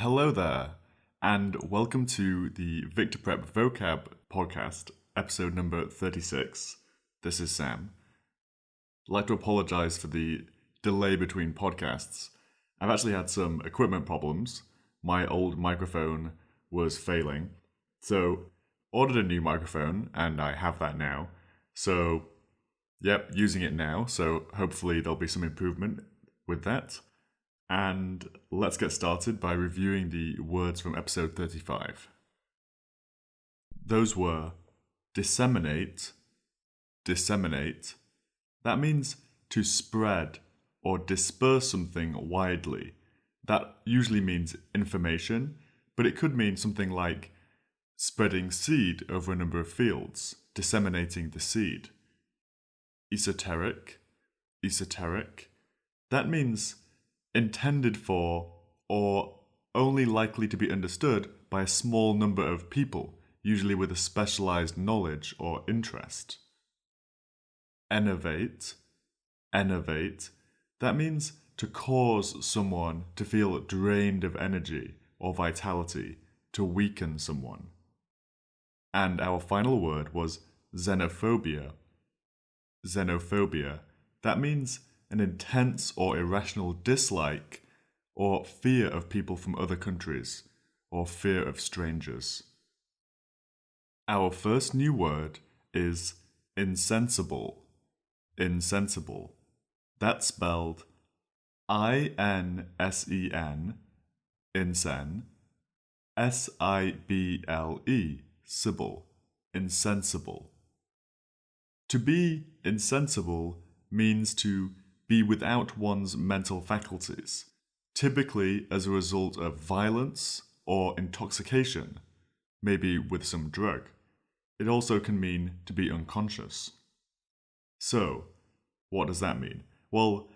Hello there, and welcome to the VictorPrep Vocab podcast, episode number 36. This is Sam. I'd like to apologise for the delay between podcasts. I've actually had some equipment problems. My old microphone was failing, so ordered a new microphone, and I have that now. So, using it now, so hopefully there'll be some improvement with that. And let's get started by reviewing the words from episode 35. Those were disseminate. That means to spread or disperse something widely. That usually means information, but it could mean something like spreading seed over a number of fields, disseminating the seed. Esoteric. That means intended for or only likely to be understood by a small number of people, usually with a specialized knowledge or interest. Enervate. That means to cause someone to feel drained of energy or vitality, to weaken someone. And our final word was xenophobia. That means an intense or irrational dislike or fear of people from other countries, or fear of strangers. Our first new word is insensible. That's spelled I-N-S-E-N, insen, S-I-B-L-E, sible, insensible. To be insensible means to be without one's mental faculties, typically as a result of violence or intoxication, maybe with some drug. It also can mean to be unconscious. So, what does that mean? Well,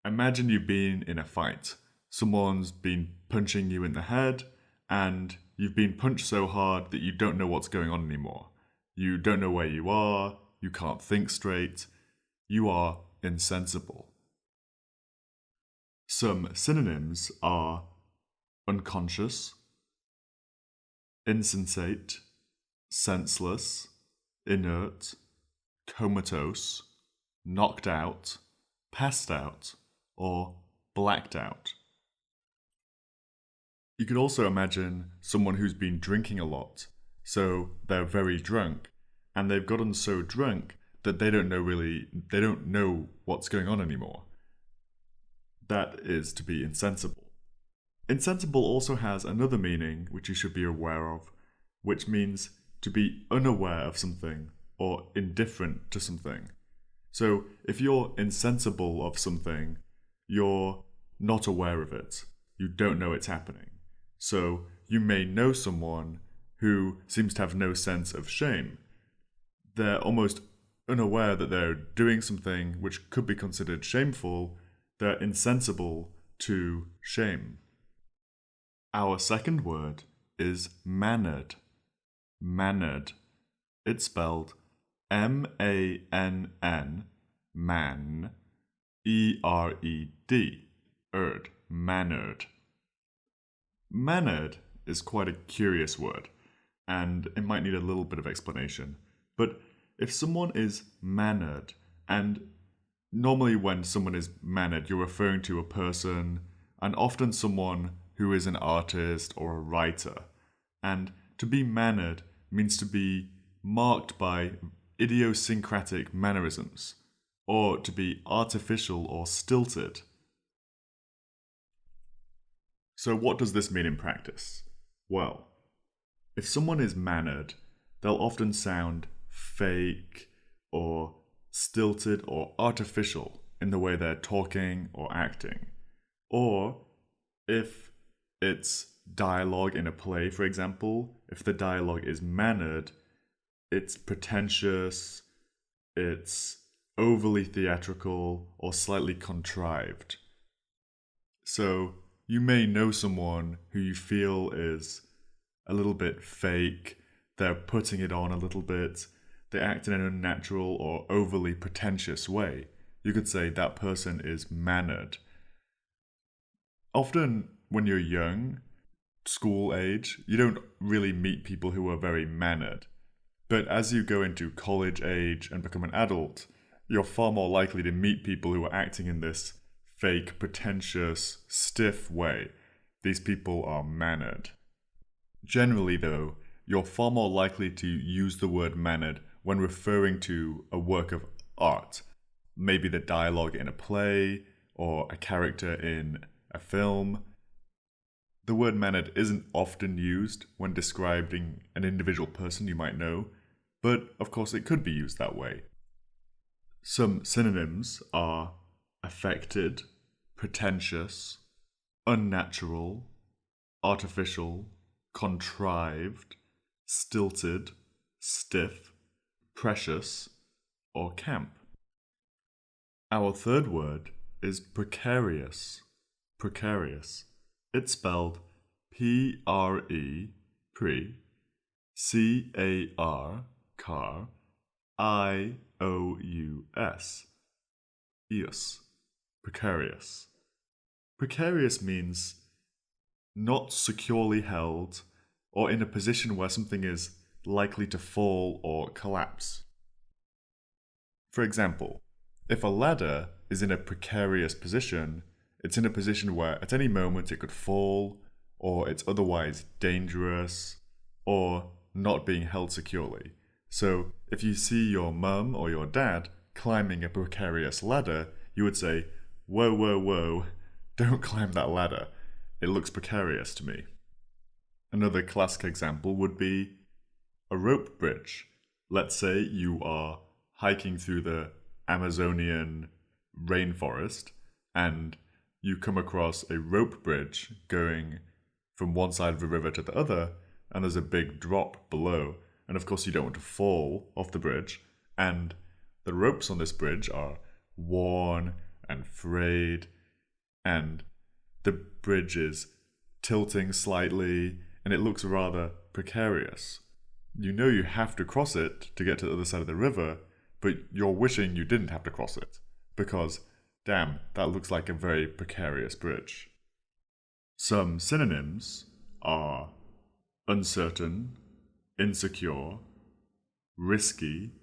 imagine you've been in a fight. Someone's been punching you in the head, and you've been punched so hard that you don't know what's going on anymore. You don't know where you are, you can't think straight. You are insensible. Some synonyms are unconscious, insensate, senseless, inert, comatose, knocked out, passed out, or blacked out. You could also imagine someone who's been drinking a lot, so they're very drunk, and they've gotten so drunk that they don't know what's going on anymore. That is to be insensible. Insensible also has another meaning which you should be aware of, which means to be unaware of something or indifferent to something. So if you're insensible of something, you're not aware of it. You don't know it's happening. So you may know someone who seems to have no sense of shame. They're almost unaware that they're doing something which could be considered shameful. They're insensible to shame. Our second word is mannered. It's spelled M-A-N-N, man, E-R-E-D, mannered. Mannered is quite a curious word, and it might need a little bit of explanation. But if someone is mannered, and normally when someone is mannered, you're referring to a person, and often someone who is an artist or a writer. And to be mannered means to be marked by idiosyncratic mannerisms, or to be artificial or stilted. So what does this mean in practice? Well, if someone is mannered, they'll often sound fake or stilted or artificial in the way they're talking or acting. Or if it's dialogue in a play, for example, if the dialogue is mannered, it's pretentious, it's overly theatrical or slightly contrived. So you may know someone who you feel is a little bit fake, they're putting it on a little bit, they act in an unnatural or overly pretentious way. You could say that person is mannered. Often when you're young, school age, you don't really meet people who are very mannered. But as you go into college age and become an adult, you're far more likely to meet people who are acting in this fake, pretentious, stiff way. These people are mannered. Generally, though, you're far more likely to use the word mannered when referring to a work of art. Maybe the dialogue in a play or a character in a film. The word mannered isn't often used when describing an individual person you might know, but of course it could be used that way. Some synonyms are affected, pretentious, unnatural, artificial, contrived, stilted, stiff, precious, or camp. Our third word is precarious. Precarious. It's spelled P-R-E, pre, C-A-R, car, I-O-U-S, eus, precarious. Precarious means not securely held or in a position where something is likely to fall or collapse. For example, if a ladder is in a precarious position, it's in a position where at any moment it could fall, or it's otherwise dangerous, or not being held securely. So if you see your mum or your dad climbing a precarious ladder, you would say, "Whoa, whoa, whoa, don't climb that ladder. It looks precarious to me." Another classic example would be a rope bridge. Let's say you are hiking through the Amazonian rainforest and you come across a rope bridge going from one side of the river to the other, and there's a big drop below. And of course you don't want to fall off the bridge, and the ropes on this bridge are worn and frayed, and the bridge is tilting slightly, and it looks rather precarious. You know you have to cross it to get to the other side of the river, but you're wishing you didn't have to cross it, because damn, that looks like a very precarious bridge. Some synonyms are uncertain, insecure, risky,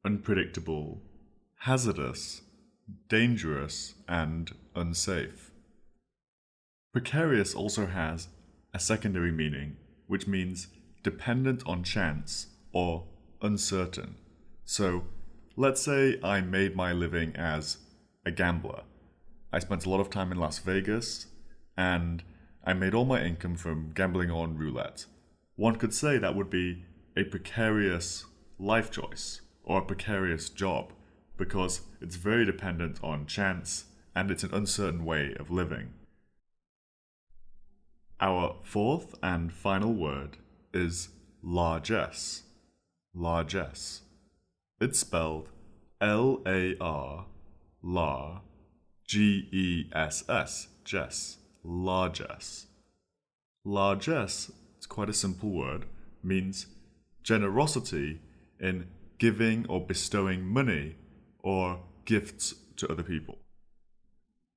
unpredictable, hazardous, dangerous, and unsafe. Precarious also has a secondary meaning, which means dependent on chance or uncertain. So, let's say I made my living as a gambler. I spent a lot of time in Las Vegas, and I made all my income from gambling on roulette. One could say that would be a precarious life choice or a precarious job, because it's very dependent on chance and it's an uncertain way of living. Our fourth and final word is largesse. Largesse. It's spelled L-A-R, lar, G-E-S-S, Jess, largesse. Largesse, it's quite a simple word, means generosity in giving or bestowing money or gifts to other people.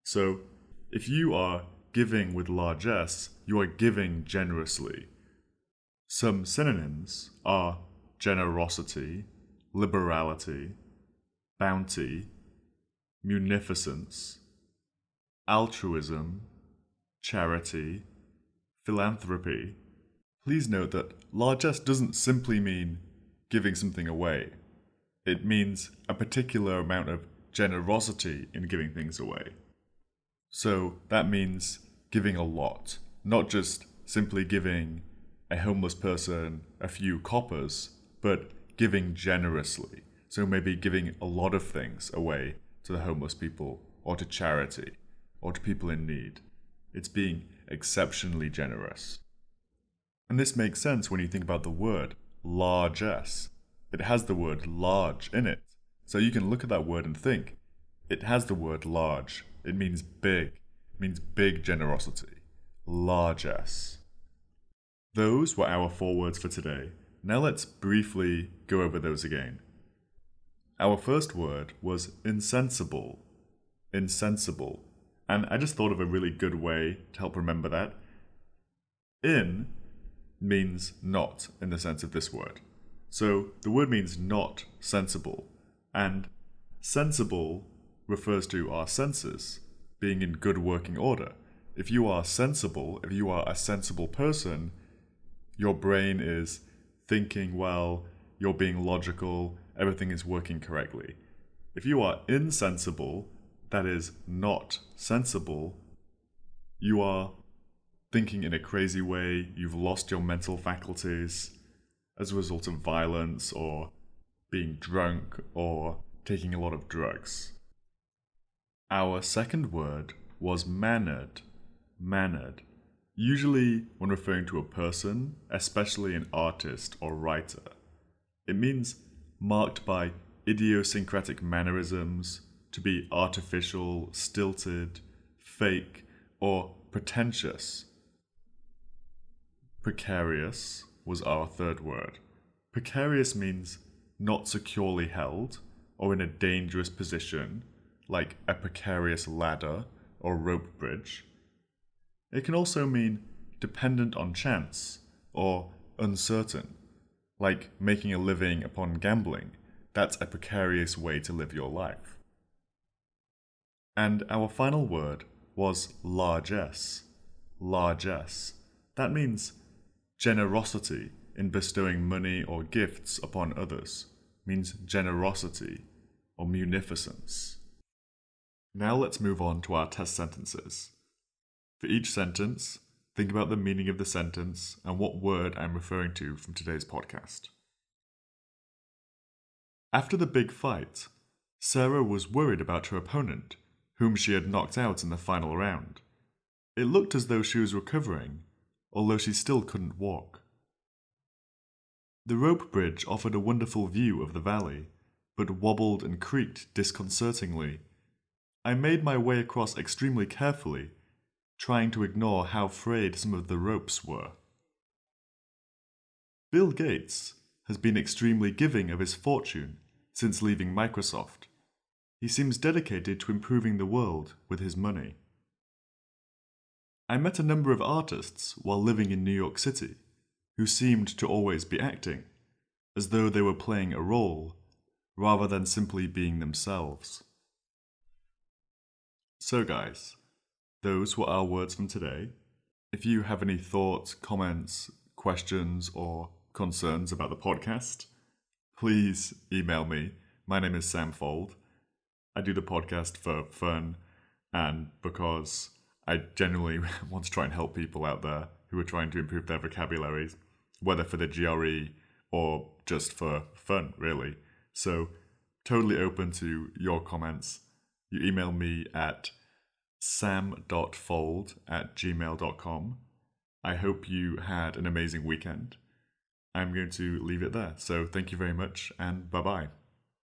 So, if you are giving with largesse, you are giving generously. Some synonyms are generosity, liberality, bounty, munificence, altruism, charity, philanthropy. Please note that largesse doesn't simply mean giving something away. It means a particular amount of generosity in giving things away. So that means giving a lot, not just simply giving a homeless person a few coppers, but giving generously. So maybe giving a lot of things away to the homeless people, or to charity, or to people in need. It's being exceptionally generous. And this makes sense when you think about the word largesse. It has the word large in it. So you can look at that word and think, it has the word large. It means big. It means big generosity. Largesse. Those were our 4 words for today. Now let's briefly go over those again. Our first word was insensible. Insensible. And I just thought of a really good way to help remember that. In means not in the sense of this word. So the word means not sensible, and sensible refers to our senses being in good working order. If you are sensible, if you are a sensible person, your brain is thinking well, you're being logical, everything is working correctly. If you are insensible, that is not sensible, you are thinking in a crazy way, you've lost your mental faculties as a result of violence or being drunk or taking a lot of drugs. Our second word was mannered. Mannered. Usually when referring to a person, especially an artist or writer. It means marked by idiosyncratic mannerisms, to be artificial, stilted, fake, or pretentious. Precarious was our third word. Precarious means not securely held or in a dangerous position, like a precarious ladder or rope bridge. It can also mean dependent on chance or uncertain, like making a living upon gambling. That's a precarious way to live your life. And our final word was largesse. Largesse. That means generosity in bestowing money or gifts upon others. Means generosity or munificence. Now let's move on to our test sentences. For each sentence, think about the meaning of the sentence and what word I'm referring to from today's podcast. After the big fight, Sarah was worried about her opponent, whom she had knocked out in the final round. It looked as though she was recovering, although she still couldn't walk. The rope bridge offered a wonderful view of the valley, but wobbled and creaked disconcertingly. I made my way across extremely carefully, trying to ignore how frayed some of the ropes were. Bill Gates has been extremely giving of his fortune since leaving Microsoft. He seems dedicated to improving the world with his money. I met a number of artists while living in New York City who seemed to always be acting, as though they were playing a role rather than simply being themselves. So guys, those were our words from today. If you have any thoughts, comments, questions, or concerns about the podcast, please email me. My name is Sam Fold. I do the podcast for fun and because I genuinely want to try and help people out there who are trying to improve their vocabularies, whether for the GRE or just for fun, really. So, totally open to your comments. You email me at sam.fold@gmail.com. I hope you had an amazing weekend. I'm going to leave it there. So thank you very much and bye-bye.